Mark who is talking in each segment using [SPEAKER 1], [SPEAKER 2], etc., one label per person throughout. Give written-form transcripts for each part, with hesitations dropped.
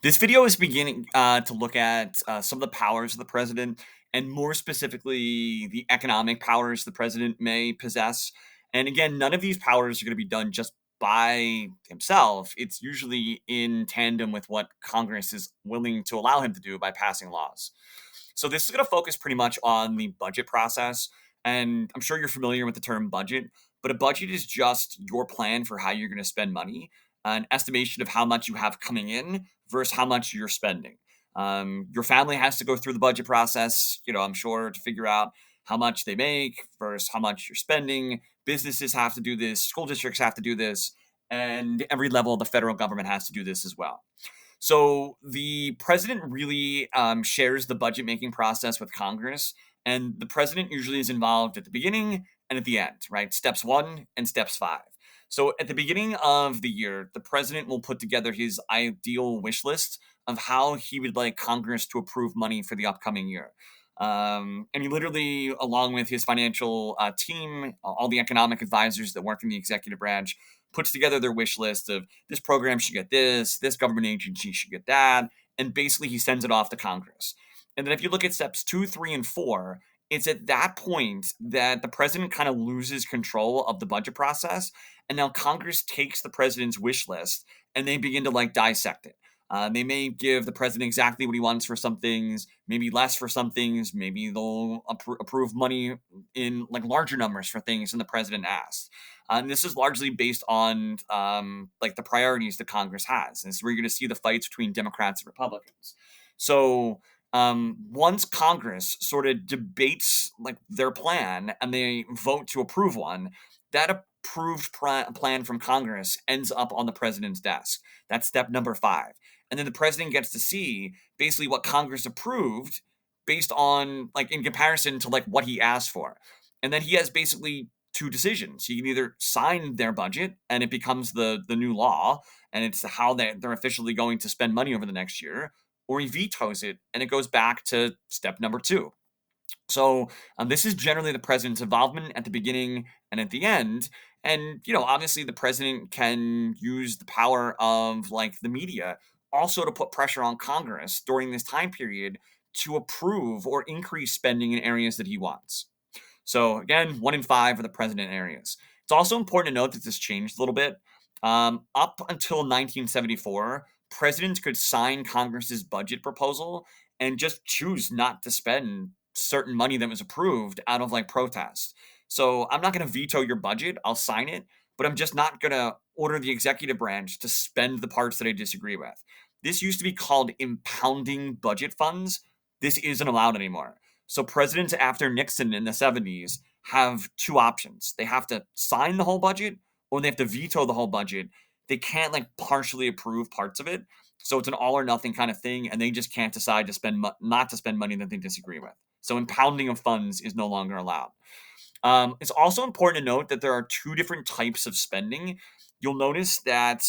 [SPEAKER 1] This video is beginning to look at some of the powers of the president, and more specifically, the economic powers the president may possess. And again, none of these powers are going to be done just by himself. It's usually in tandem with what Congress is willing to allow him to do by passing laws. So this is going to focus pretty much on the budget process. And I'm sure you're familiar with the term budget, but a budget is just your plan for how you're going to spend money, an estimation of how much you have coming in versus how much you're spending. Your family has to go through the budget process, I'm sure, to figure out how much they make versus how much you're spending. Businesses have to do this, school districts have to do this, and every level of the federal government has to do this as well. So the president really shares the budget making process with Congress, and the president usually is involved at the beginning and at the end, right? Steps one and steps five. So at the beginning of the year, the president will put together his ideal wish list of how he would like Congress to approve money for the upcoming year. And he literally, along with his financial team, all the economic advisors that work in the executive branch, puts together their wish list of this program should get this government agency should get that, and basically he sends it off to Congress. And then if you look at steps two, three, and four, it's at that point that the president kind of loses control of the budget process, and now Congress takes the president's wish list and they begin to like dissect it. They may give the president exactly what he wants for some things, maybe less for some things. Maybe they'll approve money in like larger numbers for things than the president asked. And this is largely based on like the priorities that Congress has. And so we're going to see the fights between Democrats and Republicans. So once Congress sort of debates like their plan and they vote to approve one, that approved plan from Congress ends up on the president's desk. That's step number five. And then the president gets to see basically what Congress approved based on like in comparison to like what he asked for. And then he has basically two decisions. He can either sign their budget and it becomes the new law and it's how they're officially going to spend money over the next year, or he vetoes it and it goes back to step number two. So this is generally the president's involvement at the beginning and at the end. And, obviously the president can use the power of like the media also to put pressure on Congress during this time period to approve or increase spending in areas that he wants. So again, one in five are the president areas. It's also important to note that this changed a little bit. Up until 1974, presidents could sign Congress's budget proposal and just choose not to spend certain money that was approved out of like protest. So I'm not going to veto your budget. I'll sign it, but I'm just not going to order the executive branch to spend the parts that I disagree with. This used to be called impounding budget funds. This isn't allowed anymore. So presidents after Nixon in the 70s have two options. They have to sign the whole budget or they have to veto the whole budget. They can't like partially approve parts of it. So it's an all or nothing kind of thing, and they just can't decide to spend not to spend money that they disagree with. So impounding of funds is no longer allowed. It's also important to note that there are two different types of spending. You'll notice that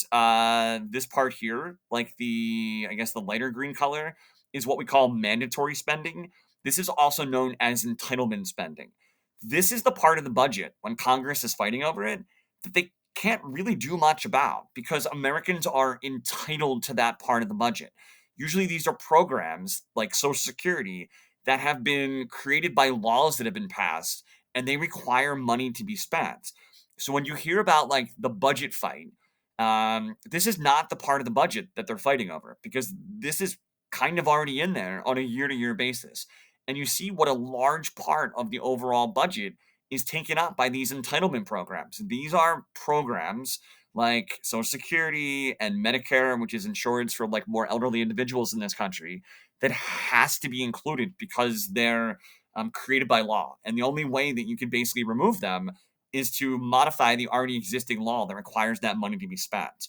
[SPEAKER 1] this part here, like I guess the lighter green color, is what we call mandatory spending. This is also known as entitlement spending. This is the part of the budget when Congress is fighting over it that they can't really do much about because Americans are entitled to that part of the budget. Usually, these are programs like Social Security that have been created by laws that have been passed and they require money to be spent. So when you hear about like the budget fight, this is not the part of the budget that they're fighting over because this is kind of already in there on a year to year basis. And you see what a large part of the overall budget is taken up by these entitlement programs. These are programs like Social Security and Medicare, which is insurance for like more elderly individuals in this country, that has to be included because they're created by law. And the only way that you can basically remove them is to modify the already existing law that requires that money to be spent.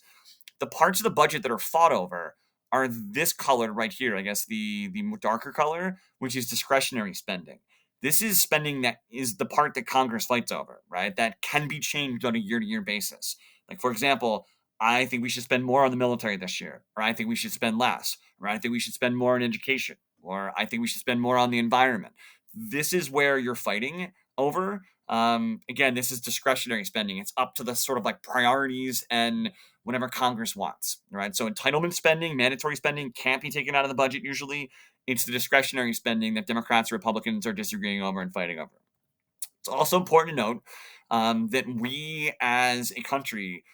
[SPEAKER 1] The parts of the budget that are fought over are this color right here, I guess the darker color, which is discretionary spending. This is spending that is the part that Congress fights over, right? That can be changed on a year to year basis. Like, for example, I think we should spend more on the military this year, or I think we should spend less, or I think we should spend more on education, or I think we should spend more on the environment. This is where you're fighting over. Again, this is discretionary spending. It's up to the sort of like priorities and whatever Congress wants, right? So entitlement spending, mandatory spending can't be taken out of the budget usually. It's the discretionary spending that Democrats and Republicans are disagreeing over and fighting over. It's also important to note that we as a country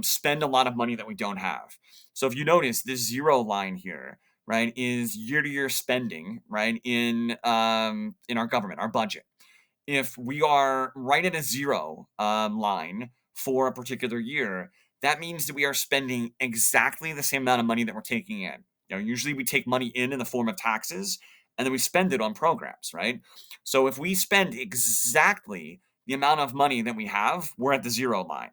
[SPEAKER 1] spend a lot of money that we don't have. So if you notice, this zero line here, right, is year-to-year spending, right, in our government, our budget. If we are right at a zero line for a particular year, that means that we are spending exactly the same amount of money that we're taking in. Usually we take money in the form of taxes, and then we spend it on programs, right? So if we spend exactly the amount of money that we have, we're at the zero line.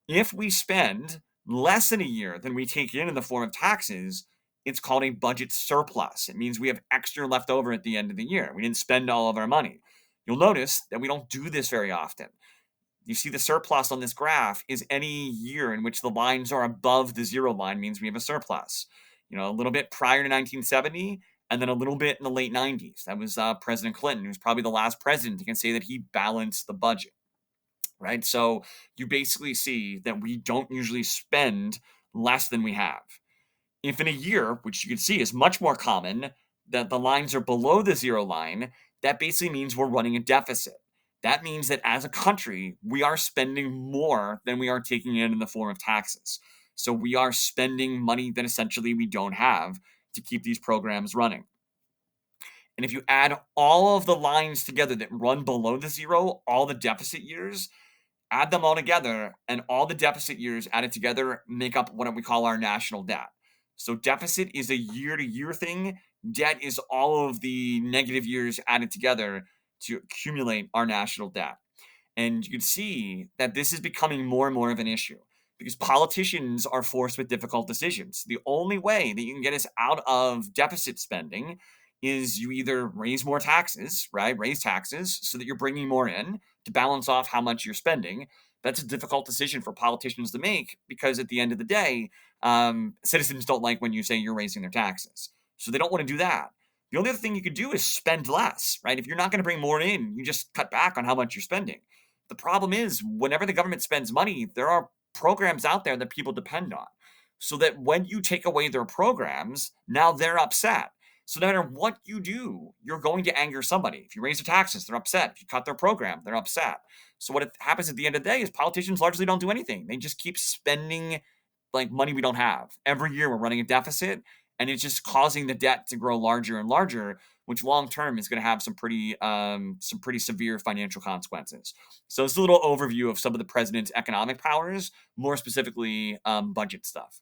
[SPEAKER 1] If we spend less in a year than we take in the form of taxes, it's called a budget surplus. It means we have extra left over at the end of the year. We didn't spend all of our money. You'll notice that we don't do this very often. You see the surplus on this graph is any year in which the lines are above the zero line means we have a surplus. A little bit prior to 1970, and then a little bit in the late 90s. That was President Clinton, who's probably the last president who can say that he balanced the budget, right? So you basically see that we don't usually spend less than we have. If in a year, which you can see is much more common, that the lines are below the zero line, that basically means we're running a deficit. That means that as a country, we are spending more than we are taking in the form of taxes. So we are spending money that essentially we don't have to keep these programs running. And if you add all of the lines together that run below the zero, all the deficit years, add them all together, and all the deficit years added together make up what we call our national debt. So deficit is a year-to-year thing. Debt is all of the negative years added together to accumulate our national debt. And you can see that this is becoming more and more of an issue because politicians are forced with difficult decisions. The only way that you can get us out of deficit spending is you either raise more taxes, right? Raise taxes so that you're bringing more in to balance off how much you're spending. That's a difficult decision for politicians to make because at the end of the day, citizens don't like when you say you're raising their taxes. So they don't want to do that. The only other thing you could do is spend less, right? If you're not going to bring more in, you just cut back on how much you're spending. The problem is, whenever the government spends money, there are programs out there that people depend on. So that when you take away their programs, now they're upset. So no matter what you do, you're going to anger somebody. If you raise their taxes, they're upset. If you cut their program, they're upset. So what happens at the end of the day is politicians largely don't do anything. They just keep spending like money we don't have. Every year we're running a deficit, and it's just causing the debt to grow larger and larger, which long term is going to have some pretty severe financial consequences. So it's a little overview of some of the president's economic powers, more specifically budget stuff.